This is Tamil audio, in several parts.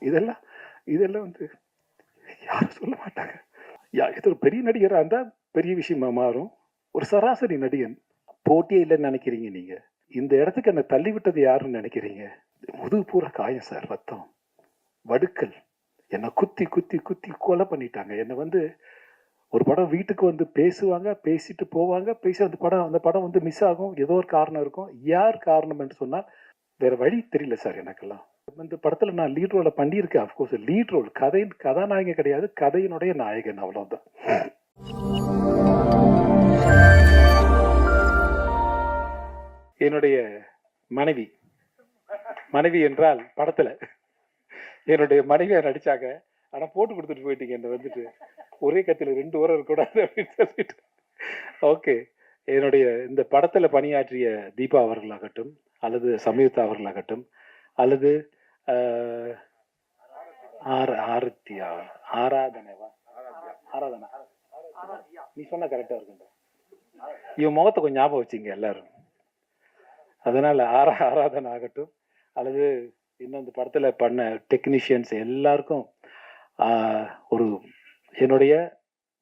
இதெல்லாம் இதெல்லாம் வந்து யாரும் சொல்ல மாட்டாங்க. ஏதோ ஒரு பெரிய நடிகராக இருந்தால் பெரிய விஷயமா மாறும். ஒரு சராசரி நடிகன் போட்டியே இல்லைன்னு நினைக்கிறீங்க நீங்க. இந்த இடத்துக்கு என்னை தள்ளி விட்டது யாருன்னு நினைக்கிறீங்க? முதுகு பூரா காயம் சார், ரத்தம், வடுக்கல். என்னை குத்தி குத்தி குத்தி கொலை பண்ணிட்டாங்க. என்னை வந்து ஒரு படம் வீட்டுக்கு வந்து பேசுவாங்க, பேசிட்டு போவாங்க, பேசி அந்த படம் வந்து மிஸ் ஆகும். ஏதோ ஒரு காரணம் இருக்கும். யார் காரணம் என்று சொன்னால் வேற வழி தெரியல சார் எனக்கெல்லாம். இந்த படத்துல நான் லீட் ரோலை பண்ணியிருக்கேன். அஃப்கோர்ஸ் லீட் ரோல், கதாநாயகன் கிடையாது, கதையினுடைய நாயகன், அவ்வளவுதான். என்னுடைய மனைவி என்றால் படத்துல என்னுடைய மனைவியா நடிச்சாங்க. ஆனா போட்டு கொடுத்துட்டு போயிட்டீங்க என்ன வந்துட்டு. ஒரே கத்தில 2 உரம் இருக்கக்கூடாது அப்படின்னு சொல்லிட்டு. ஓகே, என்னுடைய இந்த படத்துல பணியாற்றிய தீபா அவர்களாகட்டும், அல்லது சம்யுக்தா அவர்களாகட்டும், அல்லது ஆராதனா, நீ சொன்ன கரெக்டா இருக்கு. இவன் முகத்தை கொஞ்சம் ஞாபகம் வச்சுங்க எல்லாரும். அதனால ஆராதனா ஆகட்டும், அல்லது இன்னும் இந்த படத்துல பண்ண டெக்னீஷியன்ஸ் எல்லாருக்கும் ஒரு என்னுடைய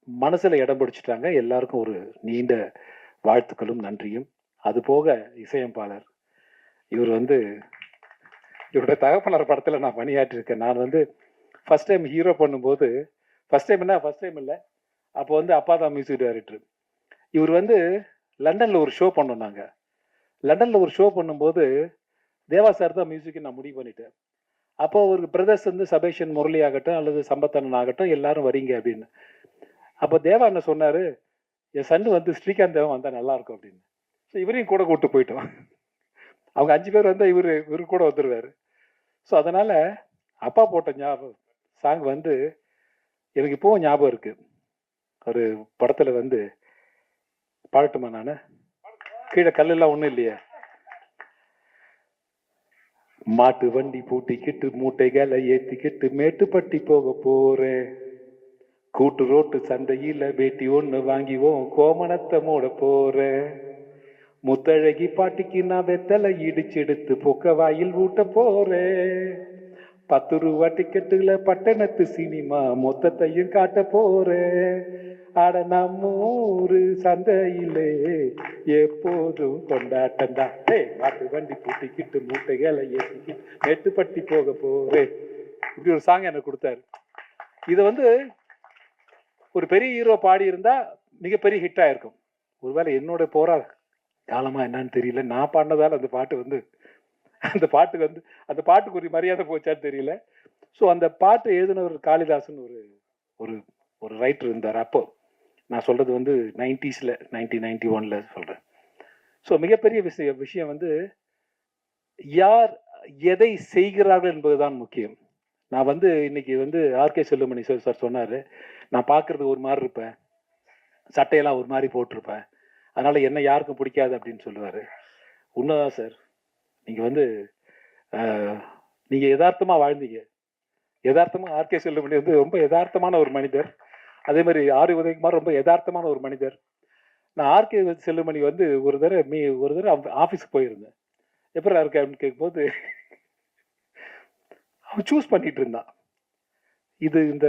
மனசுல இடம் பிடிச்சிட்டாங்க. எல்லாருக்கும் ஒரு நீண்ட வாழ்த்துக்களும் நன்றியும். அது போக இசையமைப்பாளர் இவர் வந்து இவருடைய தகப்பனார் படத்துல நான் பணியாற்றிருக்கேன். நான் வந்து ஃபர்ஸ்ட் டைம் ஹீரோ பண்ணும்போது, ஃபர்ஸ்ட் டைம் இல்லை, அப்போ வந்து அப்பா தான் மியூசிக் டைரக்டர். இவர் வந்து லண்டன்ல ஒரு ஷோ பண்ணோம். நாங்க லண்டன்ல ஒரு ஷோ பண்ணும்போது தேவா சார் தான் மியூசிக் நான் முடிவு பண்ணிட்டேன். அப்போ ஒரு பிரதர்ஸ் வந்து சபேஷன் முரளி ஆகட்டும் அல்லது சம்பத்தனன் ஆகட்டும் எல்லாரும் வரீங்க அப்படின்னு. அப்போ தேவா என்ன சொன்னாரு, என் சன்னு வந்து ஸ்ரீகாந்த் தேவன் வந்தா நல்லா இருக்கும் அப்படின்னு. ஸோ இவரையும் கூட கூப்பிட்டு போயிட்டோம். அவங்க 5 பேர் வந்தா இவரு கூட வந்துருவாரு. ஸோ அதனால அப்பா போட்ட ஞாபகம் சாங் வந்து எனக்கு இப்போவும் ஞாபகம் இருக்கு. ஒரு படத்துல வந்து பாடட்டுமா நானு? கீழே கல்லெல்லாம் ஒண்ணும் இல்லையே. மாட்டு வண்டி பூட்டிக்கிட்டு மூட்டைகளை ஏத்திக்கிட்டு மேட்டுப்பட்டி போக போறேன். கூட்டு ரோட்டு சந்தையில வேட்டி ஒண்ணு வாங்கிவோம், கோமணத்தை மூட போறேன். முத்தழகி பாட்டிக்கு நான் வெத்தலை இடிச்செடுத்து பொக்க வாயில் ஊட்ட போறேன். 10 ரூபா டிக்கெட்டுல பட்டணத்து சினிமா மொத்தத்தையும் காட்ட போறேன். ஆட நம்மூரு சந்தையிலே எப்போதும் கொண்டாட்டந்தா. மாட்டு வண்டி பூட்டிக்கிட்டு மூட்டைகளை ஏற்றிக்கிட்டு மேட்டுப்பட்டி போக போறேன். இப்படி ஒரு சாங் எனக்கு கொடுத்தாரு. இது வந்து ஒரு பெரிய ஹீரோ பாடி இருந்தா மிகப்பெரிய ஹிட் ஆயிருக்கும். ஒருவேளை என்னோட போரா காலமா என்னன்னு தெரியல, நான் பாடினதால அந்த பாட்டு வந்து அந்த பாட்டுக்கு ஒரு மரியாதை போச்சான்னு தெரியல. ஸோ அந்த பாட்டு எழுதினவர் காளிதாசன் ஒரு ஒரு ஒரு ரைட்டர் இருந்தார். அப்போ நான் சொல்றது வந்து 90ஸ்ல 1991ல சொல்றேன். ஸோ மிகப்பெரிய விஷயம் வந்து யார் எதை செய்கிறார்கள் என்பதுதான் முக்கியம். நான் வந்து இன்னைக்கு வந்து ஆர்கே செல்லுமணி சார் சொன்னாரு, நான் பார்க்கறது ஒரு மாதிரி இருப்பேன், சட்டையெல்லாம் ஒரு மாதிரி போட்டிருப்பேன், அதனால என்ன யாருக்கும் பிடிக்காது அப்படின்னு சொல்லுவாரு. உண்மைதான் சார். நீங்க வந்து நீங்க யதார்த்தமா வாழ்ந்தீங்க. யதார்த்தமா ஆர்கே செல்லுமணி வந்து ரொம்ப யதார்த்தமான ஒரு மனிதர். அதே மாதிரி ஆர் உதயகுமார் ரொம்ப யதார்த்தமான ஒரு மனிதர். நான் ஆர்கே செல்லுமணி வந்து ஒரு தடவை ஆஃபீஸுக்கு போயிருந்தேன். எப்படி இருக்கு அப்படின்னு கேட்கும்போது அவன் சூஸ் பண்ணிட்டு இருந்தான். இந்த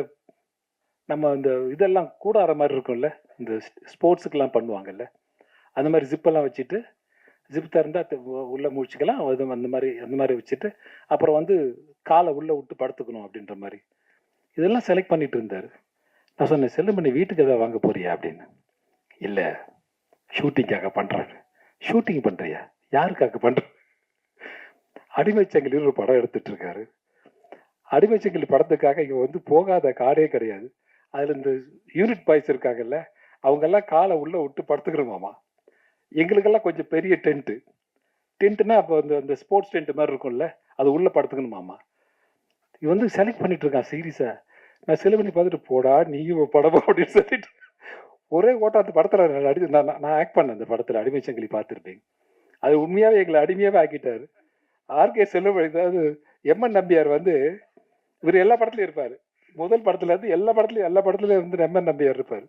நம்ம இந்த இதெல்லாம் கூடார மாதிரி இருக்கும்ல, இந்த ஸ்போர்ட்ஸுக்கெல்லாம் பண்ணுவாங்கல்ல, அந்த மாதிரி ஜிப்பெல்லாம் வச்சுட்டு, ஜிப் திறந்தா உள்ள முடிச்சுக்கலாம், அந்த மாதிரி வச்சுட்டு அப்புறம் வந்து காலை உள்ள விட்டு படுத்துக்கணும் அப்படின்ற மாதிரி இதெல்லாம் செலக்ட் பண்ணிட்டு இருந்தாரு. நான் சொன்னேன், செல்லுமணி வீட்டுக்கு எதாவது வாங்க போறியா அப்படின்னு. இல்லை, ஷூட்டிங்காக பண்றாங்க. ஷூட்டிங் பண்றியா? யாருக்காக பண்ற? அடிமைச்சங்கிலி ஒரு படம் எடுத்துட்டு இருக்காரு. அடிமைச்சங்கிலி படத்துக்காக இங்க வந்து போகாத காடே கிடையாது. அதுல இந்த யூனிட் பாய்ஸ் இருக்காங்கல்ல, அவங்க எல்லாம் காலை உள்ள விட்டு படுத்துக்கிறோமாமா. எங்களுக்கெல்லாம் கொஞ்சம் பெரிய டென்ட்னா அப்போ அந்த ஸ்போர்ட்ஸ் டென்ட் மாதிரி இருக்கும்ல, அது உள்ள படுத்துக்கணுமாமா. இது வந்து செலக்ட் பண்ணிட்டு இருக்கான் சீரியஸா. நான் செலக்ட் பார்த்துட்டு போடா நீயும் படமா அப்படின்னு சொல்லிட்டு ஒரே ஓட்டம் அந்த படத்துல நான் ஆக்ட் பண்ணேன். அந்த படத்துல அடிமைச்சங்கிலி பார்த்துருப்பேன். அது உண்மையாவே எங்களை அடிமையாவே ஆக்கிட்டாரு. ஆர்கே செல்லுமணி, அதாவது எம்என் நம்பியார் வந்து இவர் எல்லா படத்துலயும் இருப்பாரு. முதல் படத்துல இருந்து எல்லா படத்துலயும் வந்து எம்என் நம்பியார் இருப்பாரு.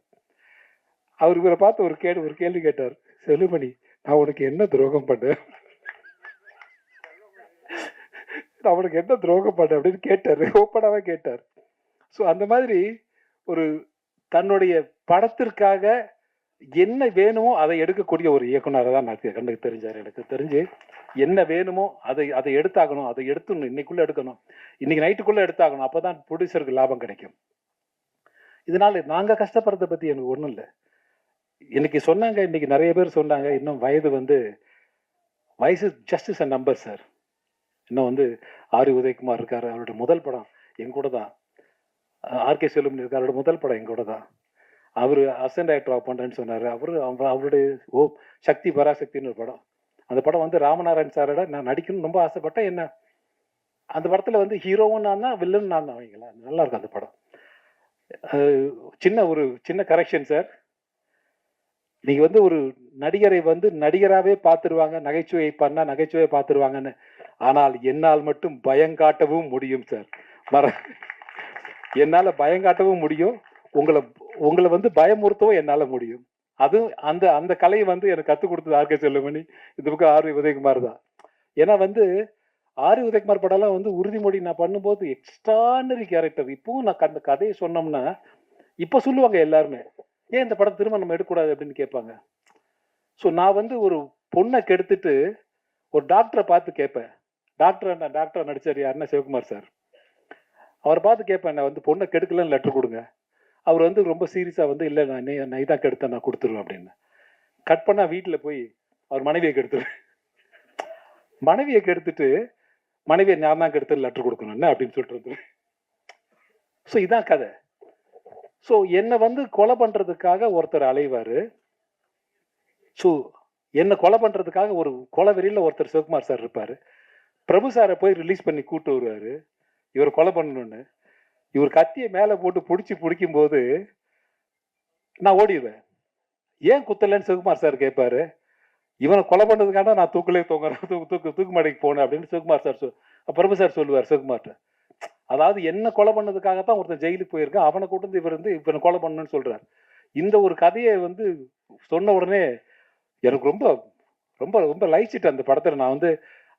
அவர் இவரை பார்த்து ஒரு கேள்வி கேட்டார், செல்லுமணி நான் உனக்கு என்ன துரோகம் பண்ண? அவனுக்கு என்ன துரோகம் பண்ண அப்படின்னு கேட்டார், ஓப்பனாகவே கேட்டார். ஸோ அந்த மாதிரி ஒரு தன்னுடைய படத்திற்காக என்ன வேணுமோ அதை எடுக்கக்கூடிய ஒரு இயக்குனரை தான் நான் கண்ணுக்கு தெரிஞ்சார். எனக்கு தெரிஞ்சு என்ன வேணுமோ அதை எடுத்தாகணும், அதை எடுத்துடணும், இன்னைக்குள்ள எடுக்கணும், இன்னைக்கு நைட்டுக்குள்ள எடுத்தாகணும், அப்பதான் ப்ரொடியூசருக்கு லாபம் கிடைக்கும். இதனால நாங்க கஷ்டப்படுறதை பத்தி எனக்கு ஒண்ணும் இல்லை. இன்னைக்கு சொன்னாங்க, இன்னைக்கு நிறைய பேர் சொன்னாங்க, இன்னும் வயசு just is a number sir. இன்னும் வந்து ஆர் உதயகுமார் இருக்காரு, அவரோட முதல் படம் என் கூட தான். ஆர்கே செல்வம் இருக்காரு, அவரோட முதல் படம் என் கூட தான். அவரு அசிஸ்டன்ட் டைரக்டர் பண்றேன்னு சொன்னாரு. அவருடைய சக்தி பராசக்தின்னு ஒரு படம். அந்த படம் வந்து ராமநாராயண் சாரோட நான் நடிக்கணும்னு ரொம்ப ஆசைப்பட்டேன். என்ன அந்த படத்துல வந்து ஹீரோவும் நான் தான், வில்லன் நான் தான். வைங்களா, நல்லா இருக்கும் அந்த படம். சின்ன கரெக்ஷன் சார். நீங்க வந்து ஒரு நடிகரை வந்து நடிகராகவே பார்த்துருவாங்க, நகைச்சுவை பண்ணா நகைச்சுவை பார்த்துருவாங்கன்னு. ஆனால் என்னால் மட்டும் பயங்காட்டவும் முடியும் சார். என்னால பயங்காட்டவும் முடியும், உங்களை வந்து பயமுறுத்தவும் என்னால முடியும். அதுவும் அந்த கலையை வந்து எனக்கு கற்றுக் கொடுத்தது ஆர்கே செல்வமணி, இந்த பக்கம் ஆர் உதயகுமார் தான். ஏன்னா வந்து ஆர் உதயகுமார் படம்லாம் வந்து உறுதிமொழி நான் பண்ணும்போது எக்ஸ்ட்ரானரி கேரக்டர். இப்பவும் நான் அந்த கதையை சொன்னோம்னா இப்போ சொல்லுவாங்க எல்லாருமே, ஏன் இந்த படம் திரும்ப நம்ம எடுக்கக்கூடாது அப்படின்னு கேட்பாங்க. ஸோ நான் வந்து ஒரு பொண்ணை கெடுத்துட்டு ஒரு டாக்டரை பார்த்து கேட்பேன். டாக்டர் நடிச்சார் யாருன்னா சிவகுமார் சார். அவரை பார்த்து கேட்பேன், நான் வந்து பொண்ணை கெடுக்கலன்னு லெட்டர் கொடுங்க. அவர் வந்து ரொம்ப சீரியஸாக வந்து இல்லை, நான் இதான் கெடுத்தேன், நான் கொடுத்துருவேன் அப்படின்னு. கட் பண்ணால் வீட்டில் போய் அவர் மனைவியை கெடுத்துருவேன். மனைவியை கெடுத்துட்டு மனைவியை நான் தான் கெடுத்து லெட்டர் கொடுக்கணும் என்ன அப்படின்னு சொல்லிட்டு வந்துடுவேன். ஸோ இதான் கதை. ஸோ என்னை வந்து கொலை பண்ணுறதுக்காக ஒருத்தர் அலைவார். ஸோ என்னை கொலை பண்ணுறதுக்காக ஒரு கொலை வெறியில் ஒருத்தர் சிவகுமார் சார் இருப்பார். பிரபு சாரை போய் ரிலீஸ் பண்ணி கூட்டு வருவார் இவர் கொலை பண்ணணும்னு. இவர் கத்தியை மேலே போட்டு பிடிக்கும் போது நான் ஓடிடுவேன். ஏன் குத்தலைன்னு சிவகுமார் சார் கேட்பாரு. இவனை கொலை பண்ணதுக்காக நான் தூக்கு மாடிக்கு போனேன் அப்படின்னு சிவகுமார் சார் பிரபு சார் சொல்லுவார் சிவகுமார்ட்ட. அதாவது என்ன கொலை பண்ணதுக்காகத்தான் ஒருத்தன் ஜெயிலுக்கு போயிருக்கான், அவனை கூட்டு வந்து இவனை கொலை பண்ணணும்னு சொல்றாரு. இந்த ஒரு கதையை வந்து சொன்ன உடனே எனக்கு ரொம்ப ரொம்ப ரொம்ப லைச்சிட்டு அந்த படத்துல. நான் வந்து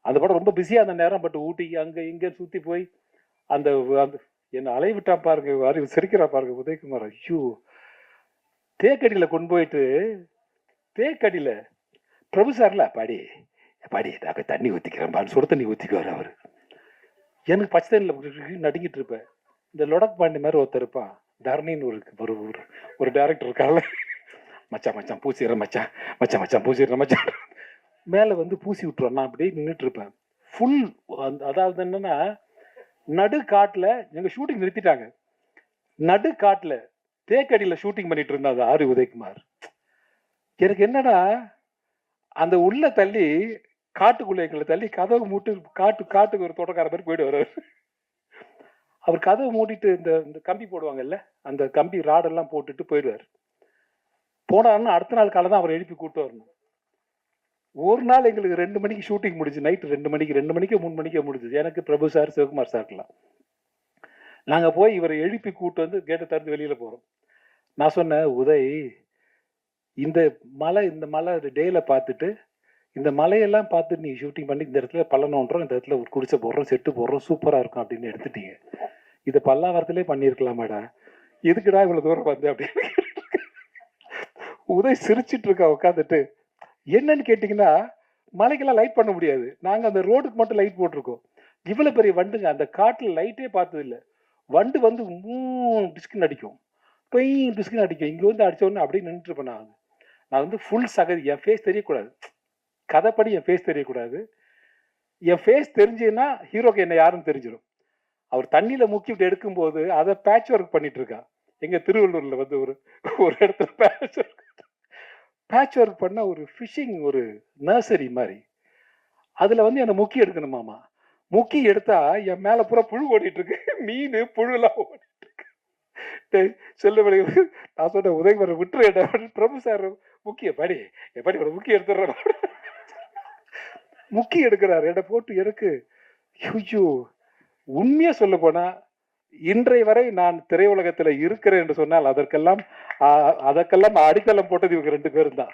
அந்த படம் ரொம்ப பிஸியா அந்த நேரம், பட் ஊட்டி அங்க இங்க சுத்தி போய் அந்த என்ன அலைவிட்டா பாருங்க, சிரிக்கிறா பாருங்க உதயகுமார். ஐயோ, தேக்கடியில கொண்டு போயிட்டு தேக்கடியில பிரபு சார்ல பாடி நான் தண்ணி ஊத்திக்கிறேன், சுடு தண்ணி ஊத்திக்குவார் அவரு. எனக்கு பச்சை தண்ணியில் நடுங்கிட்டு இருப்பேன். இந்த லொடக் பாண்டி மாதிரி ஒருத்தர் இருப்பான், தரணின்னு ஒரு டைரக்டர் இருக்கால, மச்சான் பூசிடுற மச்சான் பூசிடுற மச்சான் மேலே வந்து பூசி விட்டுருவான். நான் அப்படியே நின்றுட்டு இருப்பேன் ஃபுல். அதாவது என்னன்னா, நடு காட்டில் எங்க ஷூட்டிங் நிறுத்திட்டாங்க. நடு காட்டில் தேக்கடியில் ஷூட்டிங் பண்ணிட்டு இருந்தா அது ஆர் உதயகுமார். எனக்கு என்னன்னா, அந்த உள்ள தள்ளி காட்டுக்குள்ள எங்களை தள்ளி கதவு மூட்டு காட்டுக்கு ஒரு தோட்டக்கார மாதிரி போயிட்டு வர்றாரு. அவர் கதவை மூடிட்டு இந்த கம்பி போடுவாங்கல்ல, அந்த கம்பி ராடெல்லாம் போட்டுட்டு போயிடுவார். போனாருன்னா அடுத்த நாள் காலை தான் அவர் எழுப்பி கூப்பிட்டு வரணும். ஒரு நாள் எங்களுக்கு 2 மணிக்கு ஷூட்டிங் முடிச்சு, நைட்டு 2 மணிக்கு 3 மணிக்கே முடிஞ்சுது. எனக்கு பிரபு சார் சிவகுமார் சார்லாம் நாங்க போய் இவரை எழுப்பி கூப்பிட்டு வந்து கேட்டை திறந்து வெளியில போறோம். நான் சொன்னேன், உதய் இந்த மலை டேல பார்த்துட்டு இந்த மலையெல்லாம் பார்த்துட்டு நீ ஷூட்டிங் பண்ணி இந்த இடத்துல பள்ளம் ஒன்றோம், இந்த இடத்துல ஒரு குடிசை போடுறோம், செட்டு போடுறோம், சூப்பரா இருக்கும் அப்படின்னு எடுத்துட்டீங்க. இதை பல்லாவரத்திலே பண்ணியிருக்கலாமாடா, எதுக்குடா இவ்வளவு தூரம் வந்து அப்படின்னு உதய் சிரிச்சிட்டு இருக்கா உட்காந்துட்டு. என்னன்னு கேட்டீங்கன்னா, மலைக்கெல்லாம் லைட் பண்ண முடியாது, நாங்க அந்த ரோடுக்கு மட்டும் லைட் போட்டிருக்கோம். இவ்வளவு பெரிய வண்டுங்க, அந்த காட்டுல லைட்டே பார்த்தது இல்லை. வண்டு வந்து டிஸ்கின் அடிக்கும், டிஸ்கின் அடிக்கும். இங்க வந்து அடிச்ச உடனே அப்படியே நின்றுட்டு இருப்பேன். நான் வந்து ஃபுல் சகதி, என் ஃபேஸ் தெரியக்கூடாது, கதைப்படி என் ஃபேஸ் தெரியக்கூடாது. என் ஃபேஸ் தெரிஞ்சுன்னா ஹீரோக்கு என்ன யாருன்னு தெரிஞ்சிடும். அவர் தண்ணியில முக்கி விட்டு எடுக்கும்போது அதை பேட்ச் ஒர்க் பண்ணிட்டு இருக்கா. எங்க திருவள்ளூர்ல வந்து ஒரு இடத்துல பேட்ச் ஒர்க் பண்ண ஒரு ஃபிஷிங் ஒரு நர்சரி மாதிரி, அதுல வந்து என்னை முக்கி எடுக்கணுமாமா. முக்கி எடுத்தா என் மேல பூரா புழு ஓடிட்டு இருக்கு, மீன் புழு எல்லாம் ஓடிட்டு இருக்கு. செல்லுபடி நான் சொன்ன உதயகுமார் விட்டுரு, பிரபு சார் முக்கிய படி முக்கிய எடுத்துடுற முக்கி எடுக்கிறார் என்னை போட்டு. எனக்கு ஐயோ, உண்மையா சொல்ல போனா இன்றைய வரை நான் திரையுலகத்துல இருக்கிறேன் என்று சொன்னால் அதற்கெல்லாம் அடித்தளம் போட்டது இவங்க 2 பேரும் தான்.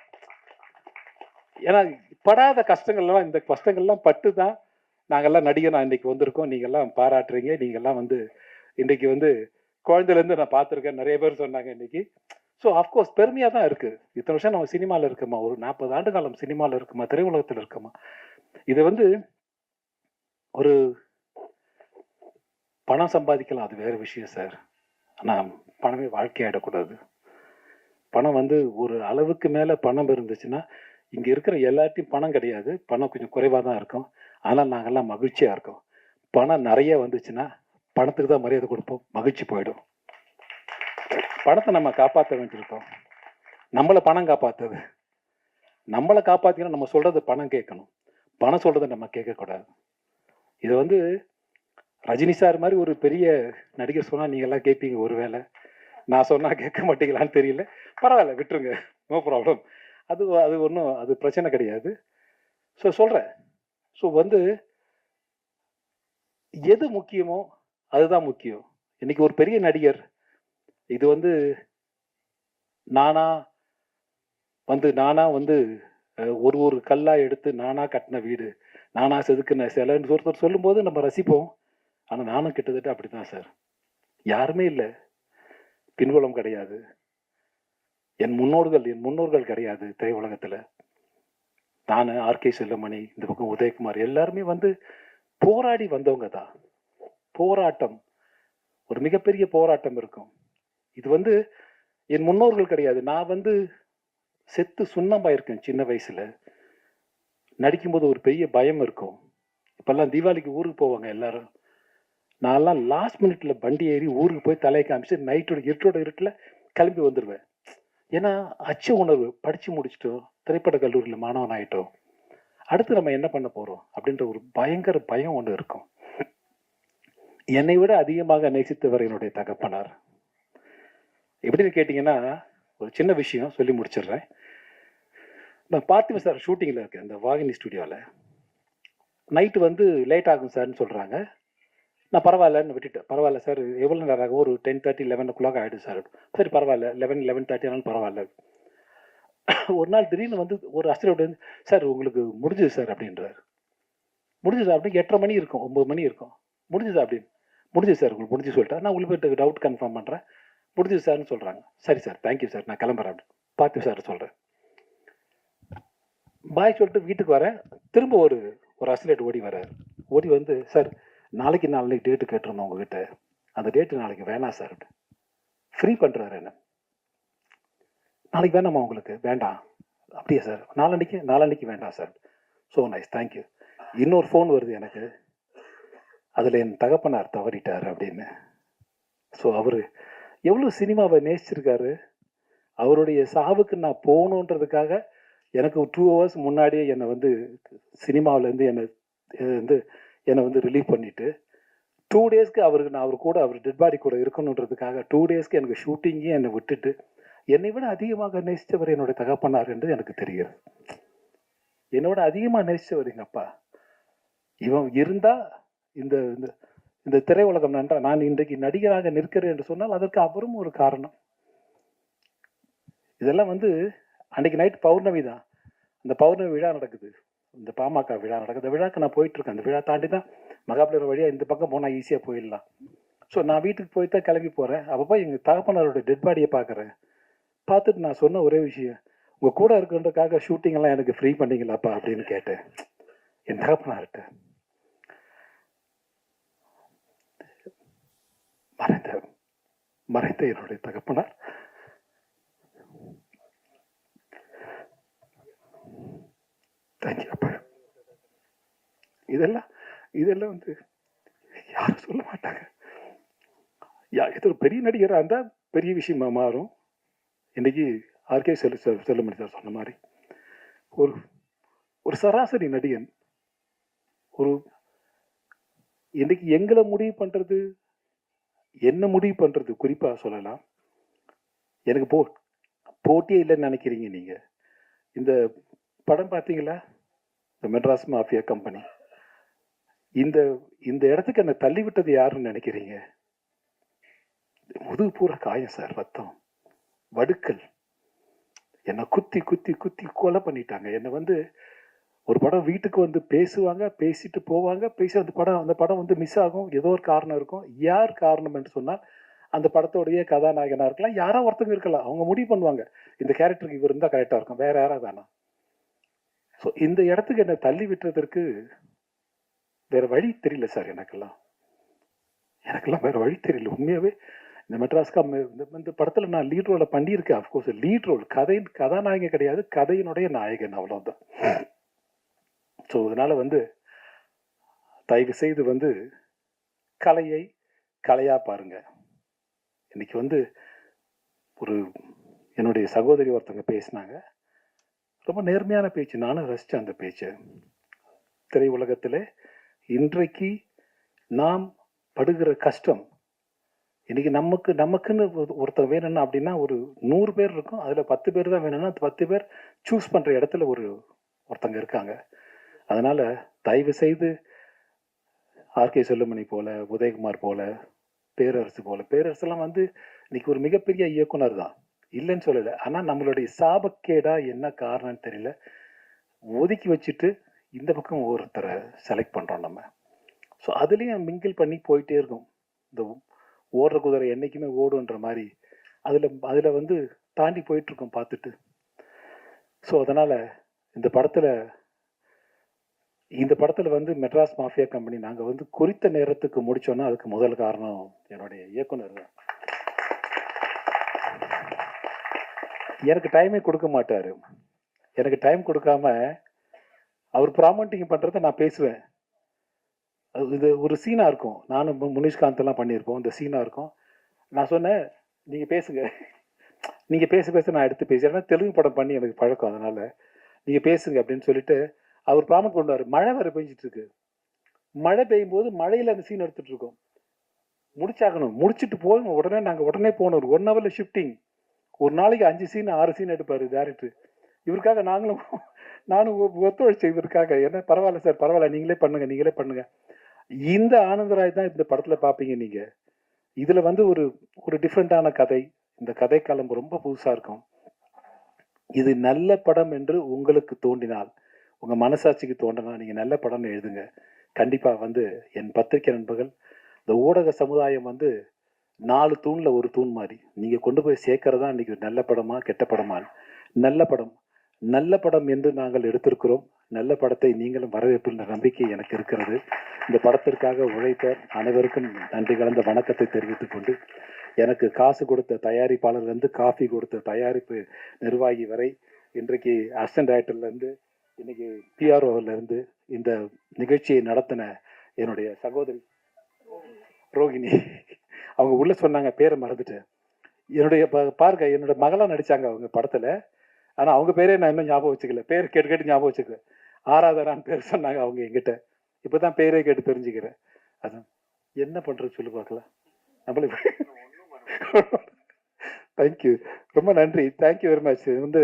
ஏன்னா படாத கஷ்டங்கள்லாம், இந்த கஷ்டங்கள்லாம் பட்டு தான் நாங்கள்லாம் நடிகர் நான் இன்றைக்கி வந்திருக்கோம், நீங்கள்லாம் பாராட்டுறீங்க, நீங்கள்லாம் வந்து இன்றைக்கி வந்து குழந்தையிலேருந்து நான் பார்த்துருக்கேன், நிறைய பேர் சொன்னாங்க இன்றைக்கி. ஸோ அஃப்கோர்ஸ் பெருமையாக தான் இருக்குது. இத்தனை வருஷம் நம்ம சினிமாவில் இருக்கோமா, ஒரு 40 ஆண்டு காலம் சினிமாவில் இருக்குமா, திரையுலகத்தில் இருக்கோமா. இதை வந்து ஒரு பணம் சம்பாதிக்கலாம், அது வேறு விஷயம் சார். ஆனால் பணமே வாழ்க்கையாயிடக்கூடாது. பணம் வந்து ஒரு அளவுக்கு மேலே பணம் இருந்துச்சுன்னா, இங்கே இருக்கிற எல்லாத்தையும் பணம் கிடையாது, பணம் கொஞ்சம் குறைவாக தான் இருக்கும். ஆனால் நாங்கள்லாம் மகிழ்ச்சியாக இருக்கோம். பணம் நிறைய வந்துச்சுன்னா பணத்துக்கு தான் மரியாதை கொடுப்போம், மகிழ்ச்சி போயிடும். பணத்தை நம்ம காப்பாற்ற வேண்டியிருக்கோம். நம்மளை பணம் காப்பாற்றுது. நம்மளை காப்பாற்றினா நம்ம சொல்கிறது பணம் கேட்கணும், பணம் சொல்கிறத நம்ம கேட்கக்கூடாது. இதை வந்து ரஜினி சார் மாதிரி ஒரு பெரிய நடிகர் சொன்னால் நீங்கள்லாம் கேட்பீங்க, ஒருவேளை நான் சொன்னால் கேட்க மாட்டீங்களான்னு தெரியல. பரவாயில்ல, விட்டுருங்க, நோ ப்ராப்ளம். அது அது ஒன்றும் அது பிரச்சனை கிடையாது. ஸோ சொல்கிறேன். ஸோ வந்து எது முக்கியமோ அதுதான் முக்கியம். இன்னைக்கு ஒரு பெரிய நடிகர் இது வந்து நானா வந்து ஒரு ஒரு கல்லா எடுத்து நானா கட்டின வீடு, நானா செதுக்கின சிலைன்னு ஒருத்தர் சொல்லும்போது நம்ம ரசிப்போம். ஆனால் நானும் கிட்டத்தட்ட அப்படிதான் சார். யாருமே இல்லை, பின்புலம் கிடையாது, என் முன்னோர்கள் கிடையாது திரையுலகத்தில். நான், ஆர்கே செல்லமணி, இந்த பக்கம் உதயகுமார், எல்லாருமே வந்து போராடி வந்தவங்க தான். போராட்டம், ஒரு மிகப்பெரிய போராட்டம் இருக்கும். இது வந்து என் முன்னோர்கள் கிடையாது. நான் வந்து செத்து சுண்ணமாயிருக்கேன் சின்ன வயசுல. நடிக்கும்போது ஒரு பெரிய பயம் இருக்கும். இப்பெல்லாம் தீபாவளிக்கு ஊருக்கு போவாங்க எல்லாரும். நான்லாம் லாஸ்ட் மினிட்ல வண்டி ஏறி ஊருக்கு போய் தலையை காமிச்சு நைட்டோட இருட்டில் கிளம்பி வந்துடுவேன். ஏன்னா அச்ச உணர்வு, படித்து முடிச்சிட்டோம், திரைப்பட கல்லூரியில் மாணவன் ஆகிட்டோம், அடுத்து நம்ம என்ன பண்ண போகிறோம் அப்படின்ற ஒரு பயங்கர பயம் ஒன்று இருக்கும். என்னை விட அதிகமாக நேசித்தவர் என்னுடைய தகப்பனார். எப்படின்னு கேட்டிங்கன்னா, ஒரு சின்ன விஷயம் சொல்லி முடிச்சிடுறேன். நான் பார்த்திபன் சார் ஷூட்டிங்கில் இருக்கேன், இந்த வாகினி ஸ்டுடியோவில். நைட்டு வந்து லேட் ஆகும் சார்னு சொல்கிறாங்க. நான் பரவாயில்லன்னு விட்டுட்டேன். பரவாயில்ல சார், எவ்வளோ நேரம் ஆகும், ஒரு 10:30 11 o'clock ஆகிடும் சார். சரி பரவாயில்ல, 11:30 ஆனாலும் பரவாயில்ல. ஒரு நாள் திடீர்னு வந்து ஒரு அசிஸ்டன்ட் வந்து, சார் உங்களுக்கு முடிஞ்சுது சார் அப்படின்றார். முடிஞ்சுது அப்படின்னு 8:30 மணி இருக்கும், 9 மணி இருக்கும். முடிஞ்சுது அப்படின்னு, முடிஞ்சுது சார் உங்களுக்கு முடிஞ்சு சொல்லிட்டேன். நான் உங்களுக்கு போய்ட்டு டவுட் கன்ஃபார்ம் பண்ணுறேன், முடிஞ்சுது சார்னு சொல்கிறாங்க. சரி சார், தேங்க்யூ சார், நான் கிளம்புறேன் அப்படின்னு பார்த்து சார் சொல்கிறேன். பாய் சொல்லிட்டு வீட்டுக்கு வரேன். திரும்ப ஒரு அசிஸ்டன்ட் ஓடி வர்றார். ஓடி வந்து, சார் நாளைக்கு டேட்டு கேட்டிருந்தோம் உங்ககிட்ட, அந்த டேட்டு நாளைக்கு வேணாம் சார். ஃப்ரீ பண்ணுறாரு என்ன. நாளைக்கு வேணாமா உங்களுக்கு? வேண்டாம். அப்படியே சார், நாளான்னைக்கு வேண்டாம் சார். So nice, thank you. இன்னொரு ஃபோன் வருது எனக்கு, அதில் என் தகப்பனார் தவறிட்டார் அப்படின்னு. ஸோ அவர் எவ்வளோ சினிமாவை நேசிச்சிருக்காரு. அவருடைய சாவுக்கு நான் போகணுன்றதுக்காக எனக்கு 2 hours முன்னாடியே என்னை வந்து சினிமாவிலேருந்து என்னை வந்து ரிலீவ் பண்ணிவிட்டு 2 daysக்கு நான் அவர் டெட் பாடி கூட இருக்கணுன்றதுக்காக 2 daysக்கு எனக்கு ஷூட்டிங்கே என்னை விட்டுட்டு என்னை விட அதிகமாக நேசித்தவர் என்னுடைய தகப்பனார் என்று எனக்கு தெரிகிறது. என்னோட அதிகமாக நேசித்தவர் எங்கள் அப்பா. இவன் இருந்தால் இந்த இந்த திரையுலகம் நன்றாக, நான் இன்றைக்கு நடிகராக நிற்கிறேன் என்று சொன்னால் அதற்கு அவரும் ஒரு காரணம். இதெல்லாம் வந்து அன்றைக்கி நைட் பௌர்ணமி தான். அந்த பௌர்ணமி விழா நடக்குது, இந்த பாமக விழா நடக்குது. அந்த விழாக்கு நான் போயிட்டுருக்கேன். அந்த விழா தாண்டி தான் மகாபலிபுரம் வழியாக இந்த பக்கம் போனால் ஈஸியாக போயிடலாம். ஸோ நான் வீட்டுக்கு போய் தான் கிளம்பி போகிறேன். அப்போ எங்கள் தகப்பனாரோட டெட் பாடியை பார்க்குறேன். பார்த்துட்டு நான் சொன்ன ஒரே விஷயம், உங்கள் கூட இருக்குன்றதுக்காக ஷூட்டிங்கெல்லாம் எனக்கு ஃப்ரீ பண்ணிங்களாப்பா அப்படின்னு கேட்டேன் என் தகப்பனார்கிட்ட. மறைந்த என்னுடைய தகப்பனார் தேங்க்யூப்பா. இதெல்லாம் வந்து யாரும் சொல்ல மாட்டாங்க. ஏதோ பெரிய நடிகராக இருந்தால் பெரிய விஷயமா மாறும். இன்னைக்கு ஆர்கே செல்லமணி சார் சொன்ன மாதிரி ஒரு சராசரி நடிகன் இன்னைக்கு எங்களை முடிவு பண்ணுறது, என்ன முடிவு பண்ணுறது குறிப்பாக சொல்லலாம். எனக்கு போட்டியே இல்லைன்னு நினைக்கிறீங்க நீங்கள். இந்த படம் பார்த்தீங்களா, இந்த மெட்ராஸ் மாஃபியா கம்பெனி, இந்த இடத்துக்கு என்னை தள்ளிவிட்டது யாருன்னு நினைக்கிறீங்க? முதுகு பூரா காயம் சார், ரத்தம், வடுக்கல், என்னை குத்தி குத்தி குத்தி கொலை பண்ணிட்டாங்க. என்னை வந்து ஒரு படம் வீட்டுக்கு வந்து பேசுவாங்க, பேசிட்டு போவாங்க, பேசி அந்த படம் வந்து மிஸ் ஆகும். ஏதோ ஒரு காரணம் இருக்கும். யார் காரணம் என்று சொன்னால், அந்த படத்தோடைய கதாநாயகனா இருக்கலாம். யாரோ ஒருத்தங்க இருக்கலாம். அவங்க முடிவு பண்ணுவாங்க. இந்த கேரக்டருக்கு இவர் இருந்தா கரெக்ட்டா இருக்கும். வேற யாராவது வேணாம். ஸோ இந்த இடத்துக்கு என்ன தள்ளி விட்டதற்கு வேற வழி தெரியல சார் எனக்கெல்லாம். எனக்கெல்லாம் வேற வழி தெரியல. உண்மையாவே இந்த மெட்ராஸ்கா இந்த படத்துல நான் லீட் ரோல பண்ணியிருக்கேன். அஃப்கோர்ஸ் லீட் ரோல் கதாநாயகன் கிடையாது. கதையினுடைய நாயகன் அவ்வளவுதான். ஸோ அதனால வந்து தயவு செய்து வந்து கலையை கலையா பாருங்க. இன்னைக்கு வந்து ஒரு என்னுடைய சகோதரி ஒருத்தங்க பேசினாங்க. ரொம்ப நேர்மையான பேச்சு. நானும் ரசிச்சேன் அந்த பேச்சை. திரையுலகத்தில் இன்றைக்கு நாம் படுகிற கஷ்டம், இன்னைக்கு நமக்குன்னு ஒருத்தர் வேணும்னா அப்படின்னா ஒரு 100 பேர் இருக்கும். அதுல 10 பேர் தான் வேணும்னா 10 பேர் சூஸ் பண்ற இடத்துல ஒருத்தங்க இருக்காங்க. அதனால தயவு செய்து ஆர்கே செல்லுமணி போல, உதயகுமார் போல, பேரரசு போல, பேரரசுலாம் வந்து இன்னைக்கு ஒரு மிகப்பெரிய இயக்குனர் தான், இல்லைன்னு சொல்லல. ஆனா நம்மளுடைய சாபக்கேடா என்ன காரணம்னு தெரியல, ஒதுக்கி வச்சுட்டு இந்த பக்கம் ஒருத்தரை செலக்ட் பண்றோம் நம்ம. ஸோ அதுலயும் மிங்கிள் பண்ணி போயிட்டே இருக்கும். இந்த ஓடுற குதிரை என்னைக்குமே ஓடுன்ற மாதிரி அதுல வந்து தாண்டி போயிட்டு இருக்கோம் பார்த்துட்டு. ஸோ அதனால இந்த படத்துல வந்து மெட்ராஸ் மாஃபியா கம்பெனி நாங்க வந்து குறித்த நேரத்துக்கு முடிச்சோம்னா அதுக்கு முதல் காரணம் என்னுடைய இயக்குனர் தான். எனக்கு டைமே கொடுக்க மாட்டாரு. எனக்கு டைம் கொடுக்காம அவர் ப்ராமோட்டிங் பண்றதை நான் பேசுவேன். இது ஒரு சீனா இருக்கும். நானும் முனிஷ்காந்த் எல்லாம் பண்ணியிருப்போம். இந்த சீனா இருக்கும். நான் சொன்னேன், நீங்க பேசுங்க, நீங்க பேச நான் எடுத்து பேசுறேன். தெலுங்கு படம் பண்ணி எனக்கு பழக்கம், அதனால நீங்க பேசுங்க அப்படின்னு சொல்லிட்டு அவர் ப்ராமோட் பண்ணுவாரு. மழை வேற பெஞ்சிட்டு இருக்கு. மழை பெய்யும் போது மழையில அந்த சீன் எடுத்துட்டு இருக்கோம். முடிச்சாகணும். முடிச்சுட்டு போய் உடனே போகணும். ஒரு 1 ஹவர்ல ஷிஃப்டிங். ஒரு நாளைக்கு 5 சீன் 6 சீன் எடுப்பாரு டேரக்டர். இவருக்காக நானும் ஒத்துழைச்சேன் இவருக்காக. என்ன பரவாயில்ல சார், பரவாயில்ல, நீங்களே பண்ணுங்க. இந்த ஆனந்தராய் தான் இந்த படத்துல பாப்பீங்க நீங்க. இதுல வந்து ஒரு டிஃப்ரெண்டான கதை. இந்த கதைக்களம் ரொம்ப புதுசா இருக்கும். இது நல்ல படம் என்று உங்களுக்கு தோன்றினால், உங்க மனசாட்சிக்கு தோன்றினா நீங்க நல்ல படம்னு எழுதுங்க. கண்டிப்பா வந்து என் பத்திரிகை நண்பர்கள், இந்த ஊடக சமுதாயம் வந்து 4 தூண்ல ஒரு தூண் மாதிரி. நீங்க கொண்டு போய் சேர்க்கறதா இன்னைக்கு நல்ல படமா கெட்ட படமா. நல்ல படம் என்று நாங்கள் எடுத்திருக்கிறோம். நல்ல படத்தை நீங்களும் வரவேற்கின்ற நம்பிக்கை எனக்கு இருக்கிறது. இந்த படத்திற்காக உழைத்த அனைவருக்கும் நன்றி கலந்த வணக்கத்தை தெரிவித்துக் கொண்டு, எனக்கு காசு கொடுத்த தயாரிப்பாளர்ல இருந்து காஃபி கொடுத்த தயாரிப்பு நிர்வாகி வரை, இன்றைக்கு அசிஸ்டன்ட் டைரக்டர்ல இருந்து இன்னைக்கு பிஆர்ஓல இருந்து இந்த நிகழ்ச்சியை நடத்தின என்னுடைய சகோதரி ரோகிணி, அவங்க உள்ள சொன்னாங்க, பேரை மறந்துட்டேன். என்னுடைய பாருங்க, என்னோட மகளா நடிச்சாங்க அவங்க படத்துல. ஆனா அவங்க பேரே நான் இன்னும் ஞாபகம் வச்சுக்கல. பேர் கேட்டு ஞாபகம் வச்சுக்கல. ஆராதரான்னு பேர் சொன்னாங்க அவங்க என்கிட்ட. இப்பதான் பேரே கேட்டு தெரிஞ்சுக்கிறேன். அதான் என்ன பண்றது சொல்லி பார்க்கலாம். நம்மளுக்கு தேங்க்யூ, ரொம்ப நன்றி. Thank you very much. வந்து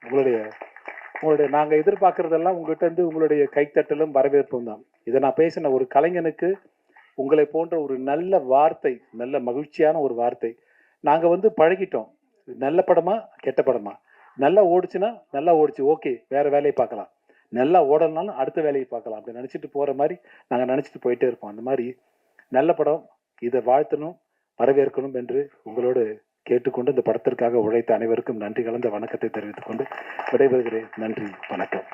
உங்களுடைய நாங்க எதிர்பார்க்கறதெல்லாம் உங்ககிட்ட இருந்து உங்களுடைய கைத்தட்டலும் வரவேற்பும் தான். இதை நான் பேசின ஒரு கலைஞனுக்கு உங்களை போன்ற ஒரு நல்ல வார்த்தை, நல்ல மகிழ்ச்சியான ஒரு வார்த்தை. நாங்க வந்து பழகிட்டோம். நல்ல படமா கெட்ட படமா, நல்லா ஓடிச்சுன்னா நல்லா ஓடிச்சு, ஓகே, வேற வேலையை பார்க்கலாம். நல்லா ஓடலனாலும் அடுத்த வேலையை பார்க்கலாம். அப்படி நினைச்சிட்டு போற மாதிரி நாங்க நினைச்சிட்டு போயிட்டே இருப்போம். அந்த மாதிரி நல்ல படம், இதை வாழ்த்தணும், வரவேற்கணும் என்று உங்களோடு கேட்டுக்கொண்டு இந்த படத்திற்காக உழைத்த அனைவருக்கும் நன்றி கலந்த வணக்கத்தை தெரிவித்துக் கொண்டு விடைபெறுகிறேன். நன்றி, வணக்கம்.